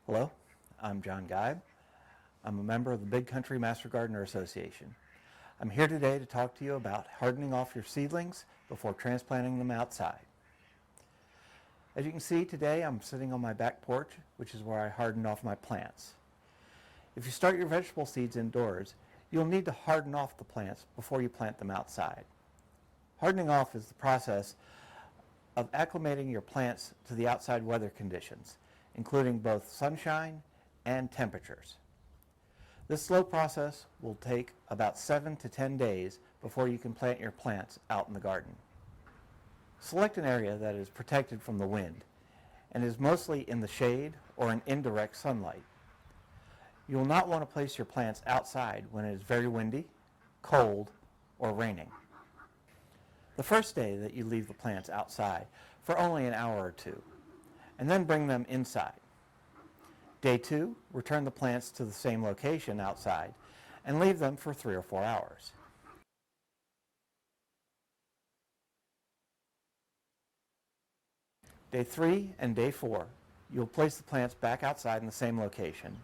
Hello, I'm John Geib. I'm a member of the Big Country Master Gardener Association. I'm here today to talk to you about hardening off your seedlings before transplanting them outside. As you can see today, I'm sitting on my back porch, which is where I harden off my plants. If you start your vegetable seeds indoors, you'll need to harden off the plants before you plant them outside. Hardening off is the process of acclimating your plants to the outside weather conditions, including both sunshine and temperatures. This slow process will take about 7 to 10 days before you can plant your plants out in the garden. Select an area that is protected from the wind and is mostly in the shade or in indirect sunlight. You will not want to place your plants outside when it is very windy, cold, or raining. The first day that you leave the plants outside for only an hour or two, and then bring them inside. Day 2, return the plants to the same location outside and leave them for 3 or 4 hours. Day 3 and day 4, you'll place the plants back outside in the same location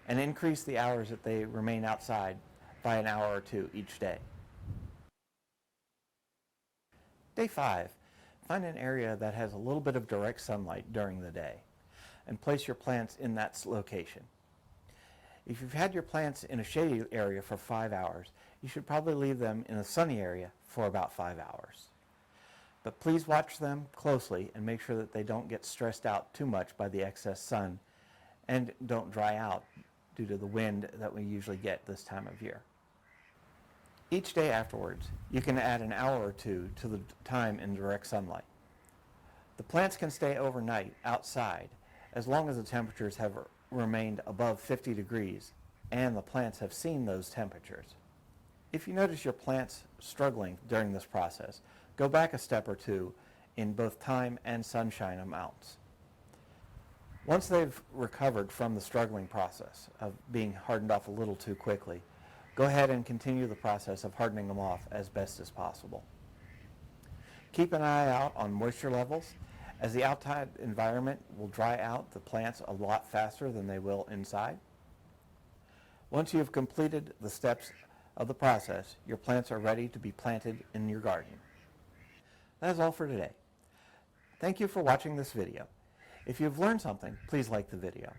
and increase the hours that they remain outside by an hour or 2 each day. Day 5, find an area that has a little bit of direct sunlight during the day and place your plants in that location. If you've had your plants in a shady area for 5 hours, you should probably leave them in a sunny area for about 5 hours. But please watch them closely and make sure that they don't get stressed out too much by the excess sun and don't dry out due to the wind that we usually get this time of year. Each day afterwards, you can add an hour or 2 to the time in direct sunlight. The plants can stay overnight outside as long as the temperatures have remained above 50 degrees and the plants have seen those temperatures. If you notice your plants struggling during this process, go back a step or 2 in both time and sunshine amounts. Once they've recovered from the struggling process of being hardened off a little too quickly, go ahead and continue the process of hardening them off as best as possible. Keep an eye out on moisture levels, as the outside environment will dry out the plants a lot faster than they will inside. Once you have completed the steps of the process, your plants are ready to be planted in your garden. That is all for today. Thank you for watching this video. If you've learned something, please like the video.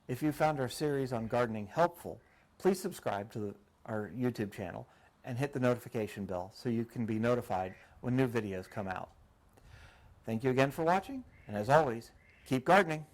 If you found our series on gardening helpful, please subscribe to our YouTube channel and hit the notification bell so you can be notified when new videos come out. Thank you again for watching, and as always, keep gardening.